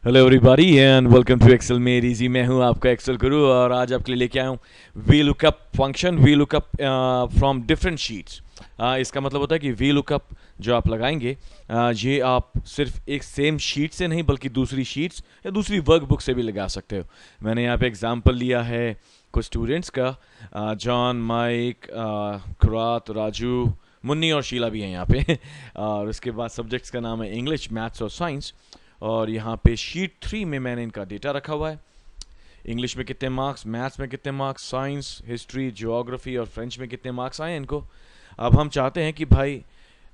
Hello everybody and welcome to Excel made easy. मैं हूं आपका एक्सेल गुरु और आज आपके लिए लेके आया हूं V lookup function. V lookup from different sheets. इसका मतलब होता है कि वी लुकअप जो आप लगाएंगे, ये आप सिर्फ एक सेम शीट से नहीं बल्कि दूसरी शीट्स या दूसरी वर्कबुक से भी लगा सकते हो। मैंने यहाँ पे एग्जांपल लिया है कुछ स्टूडेंट्स का, जॉन, माइक, खुरात, राजू, मुन्नी और शीला भी हैं यहाँ पे और उसके बाद सब्जेक्ट्स का नाम है इंग्लिश, मैथ्स और साइंस। और यहाँ पे शीट 3 में मैंने इनका डेटा रखा हुआ है। इंग्लिश में कितने मार्क्स, मैथ्स में कितने मार्क्स, साइंस, हिस्ट्री, ज्योग्राफी और फ्रेंच में कितने मार्क्स आए इनको। अब हम चाहते हैं कि भाई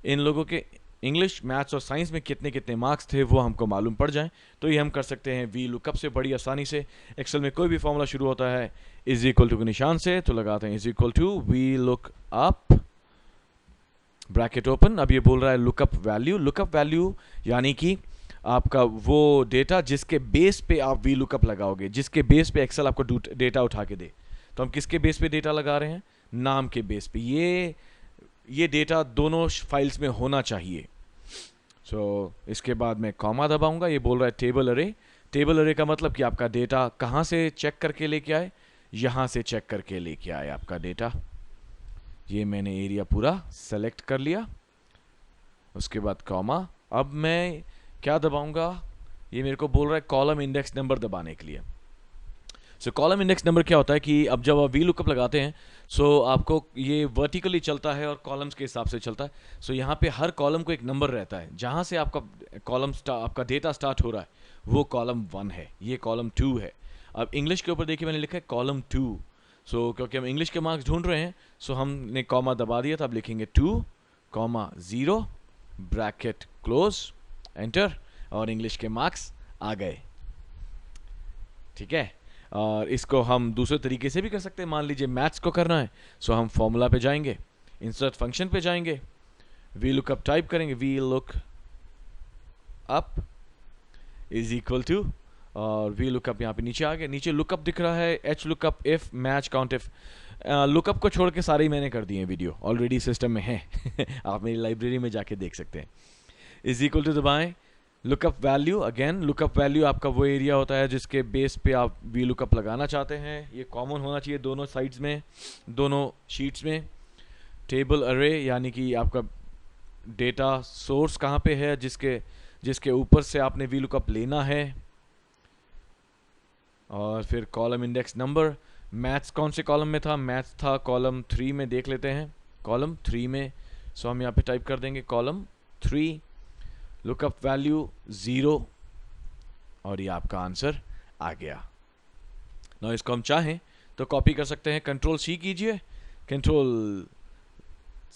इन लोगों के इंग्लिश, मैथ्स और साइंस में कितने कितने मार्क्स थे वो हमको मालूम पड़ जाए। तो ये हम कर सकते हैं वी लुकअप से बड़ी आसानी से। एक्सेल में कोई भी फॉर्मूला शुरू होता है इज इक्वल टू के निशान से, तो लगाते हैं is equal to V look up, bracket open. अब ये बोल रहा है लुकअप वैल्यू। लुकअप वैल्यू यानी कि आपका वो डेटा जिसके बेस पे आप वी लुकअप लगाओगे, जिसके बेस पे एक्सेल आपको डेटा उठा के दे। तो हम किसके बेस पे डेटा लगा रहे हैं? नाम के बेस पे। ये डेटा दोनों फाइल्स में होना चाहिए। इसके बाद मैं कॉमा दबाऊंगा। ये बोल रहा है टेबल अरे। टेबल अरे का मतलब कि आपका डेटा कहाँ से चेक करके लेके आए? यहाँ से चेक करके लेके आए आपका डेटा। ये मैंने एरिया पूरा सेलेक्ट कर लिया। उसके बाद कॉमा। अब मैं क्या दबाऊंगा? ये मेरे को बोल रहा है कॉलम इंडेक्स नंबर दबाने के लिए। कॉलम इंडेक्स नंबर क्या होता है कि अब जब आप वी लुकअप लगाते हैं, आपको ये वर्टिकली चलता है और कॉलम्स के हिसाब से चलता है। यहाँ पे हर कॉलम को एक नंबर रहता है। जहाँ से आपका आपका डेटा स्टार्ट हो रहा है वो कॉलम 1 है, ये कॉलम 2 है। अब इंग्लिश के ऊपर देखिए मैंने लिखा है कॉलम 2। क्योंकि हम इंग्लिश के मार्क्स ढूंढ रहे हैं, हमने कॉमा दबा दिया। तो अब लिखेंगे 2,0 ब्रैकेट क्लोज, एंटर, और इंग्लिश के मार्क्स आ गए। ठीक है। और इसको हम दूसरे तरीके से भी कर सकते हैं। मान लीजिए मैथ्स को करना है, हम फॉर्मूला पे जाएंगे, इंसर्ट फंक्शन पे जाएंगे, वी लुकअप टाइप करेंगे, V look up is equal to, और वी लुकअप यहाँ पे नीचे आ गया। नीचे लुकअप दिख रहा है, H lookup, if, match, count if. Lookup को छोड़ के सारे ही मैंने कर दिए हैं, वीडियो ऑलरेडी सिस्टम में है आप मेरी लाइब्रेरी में जाके देख सकते हैं। इज इक्वल टू दबाएं, lookup value. Again lookup value आपका वो एरिया होता है जिसके बेस पे आप वी लुकअप लगाना चाहते हैं। ये कॉमन होना चाहिए दोनों साइड्स में, दोनों शीट्स में। टेबल अरे यानी कि आपका डेटा सोर्स कहाँ पे है, जिसके जिसके ऊपर से आपने वी लुकअप लेना है। और फिर कॉलम इंडेक्स नंबर। मैथ्स कौन से कॉलम में था? मैथ्स था कॉलम 3 में। देख लेते हैं कॉलम 3 में। हम यहाँ पे टाइप कर देंगे कॉलम 3, लुकअप वैल्यू 0, और ये आपका आंसर आ गया। ना इसको हम चाहें तो कॉपी कर सकते हैं। कंट्रोल सी कीजिए, कंट्रोल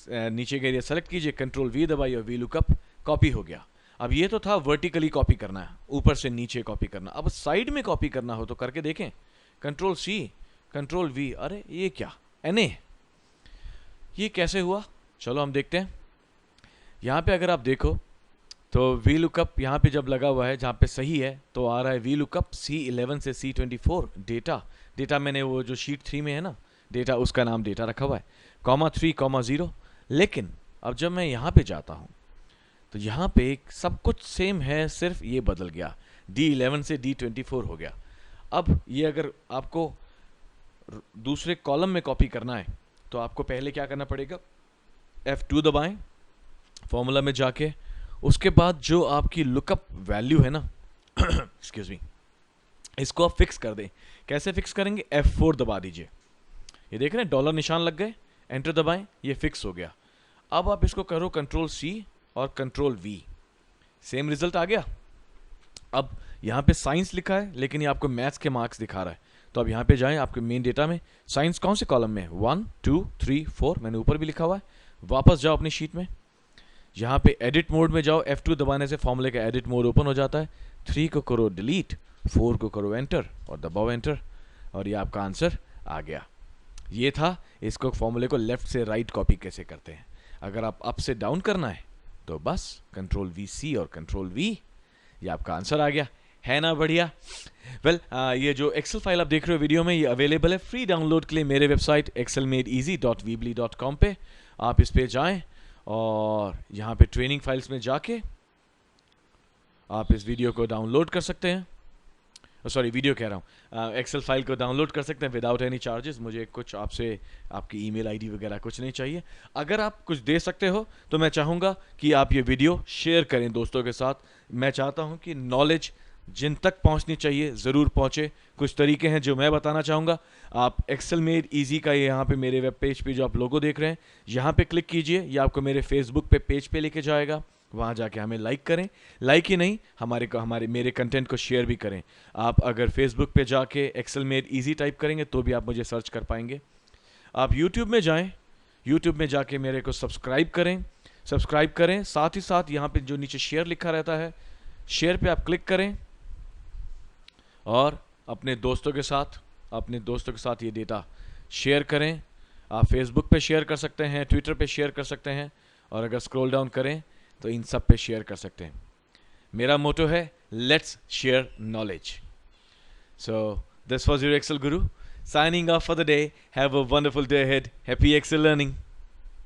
नीचे के एरिया सेलेक्ट कीजिए, कंट्रोल वी दबाइए और वी लुकअप कॉपी हो गया। अब ये तो था वर्टिकली कॉपी करना है, ऊपर से नीचे कॉपी करना। अब साइड में कॉपी करना हो तो करके देखें, कंट्रोल सी, कंट्रोल वी। अरे ये क्या, एनए, ये कैसे हुआ? चलो हम देखते हैं। यहाँ पे अगर आप देखो तो वी लुकअप यहाँ पे जब लगा हुआ है, जहाँ पे सही है, तो आ रहा है वी लुकअप C11 से C24 डेटा मैंने वो जो शीट 3 में है ना डेटा, उसका नाम डेटा रखा हुआ है, ,3,0। लेकिन अब जब मैं यहाँ पे जाता हूँ तो यहाँ पे सब कुछ सेम है, सिर्फ ये बदल गया, D11 से D24 हो गया। अब ये अगर आपको दूसरे कॉलम में कॉपी करना है तो आपको पहले क्या करना पड़ेगा? F2 दबाएं फॉर्मूला में जाके। उसके बाद जो आपकी लुकअप वैल्यू है ना एक्सक्यूज मी, इसको आप फिक्स कर दें। कैसे फिक्स करेंगे? F4 दबा दीजिए। ये देख रहे हैं डॉलर निशान लग गए, एंटर दबाएं, ये फिक्स हो गया। अब आप इसको करो कंट्रोल C और कंट्रोल V, सेम रिजल्ट आ गया। अब यहाँ पे साइंस लिखा है लेकिन ये आपको मैथ्स के मार्क्स दिखा रहा है। तो अब यहाँ पे जाएं, आपके मेन डेटा में साइंस कौन से कॉलम में है? 1, 2, 3, 4, मैंने ऊपर भी लिखा हुआ है। वापस जाओ अपनी शीट में, यहाँ पे एडिट मोड में जाओ, F2 दबाने से फॉर्मूले का एडिट मोड ओपन हो जाता है। 3 को करो डिलीट, 4 को करो एंटर और दबाओ एंटर, और ये आपका आंसर आ गया। ये था इसको फॉर्मूले को लेफ्ट से राइट कॉपी कैसे करते हैं। अगर आप अप से डाउन करना है तो बस कंट्रोल VC और कंट्रोल V, ये आपका आंसर आ गया। है ना बढ़िया? वेल, ये जो एक्सेल फाइल आप देख रहे हो वीडियो में, ये अवेलेबल है फ्री डाउनलोड के लिए मेरे वेबसाइट excelmadeeasy.weebly.com पे। आप इस पे जाएं और यहाँ पे ट्रेनिंग फाइल्स में जाके आप इस वीडियो को डाउनलोड कर सकते हैं, सॉरी वीडियो कह रहा हूँ, एक्सेल फाइल को डाउनलोड कर सकते हैं विदाउट एनी चार्जेस। मुझे कुछ आपसे आपकी ईमेल आईडी वगैरह कुछ नहीं चाहिए। अगर आप कुछ दे सकते हो तो मैं चाहूँगा कि आप ये वीडियो शेयर करें दोस्तों के साथ। मैं चाहता हूँ कि नॉलेज जिन तक पहुँचनी चाहिए ज़रूर पहुँचे। कुछ तरीके हैं जो मैं बताना चाहूँगा। आप एक्सेल मेड ईजी का यहाँ पे मेरे वेब पेज पे जो आप लोगो देख रहे हैं यहाँ पे क्लिक कीजिए, ये आपको मेरे फेसबुक पे पेज पे लेके जाएगा। वहाँ जाके हमें लाइक करें, लाइक ही नहीं हमारे मेरे कंटेंट को शेयर भी करें। आप अगर फेसबुक पे जाके एक्सेल मेड ईजी टाइप करेंगे तो भी आप मुझे सर्च कर पाएंगे। आप यूट्यूब में जाएं, यूट्यूब में जाके मेरे को सब्सक्राइब करें। साथ ही साथ यहाँ पे जो नीचे शेयर लिखा रहता है, शेयर पे आप क्लिक करें और अपने दोस्तों के साथ ये डेटा शेयर करें। आप फेसबुक पे शेयर कर सकते हैं, ट्विटर पे शेयर कर सकते हैं, और अगर स्क्रॉल डाउन करें तो इन सब पे शेयर कर सकते हैं। मेरा मोटो है let's share knowledge. So this was your Excel guru signing off for the day. Have a wonderful day ahead. Happy Excel learning.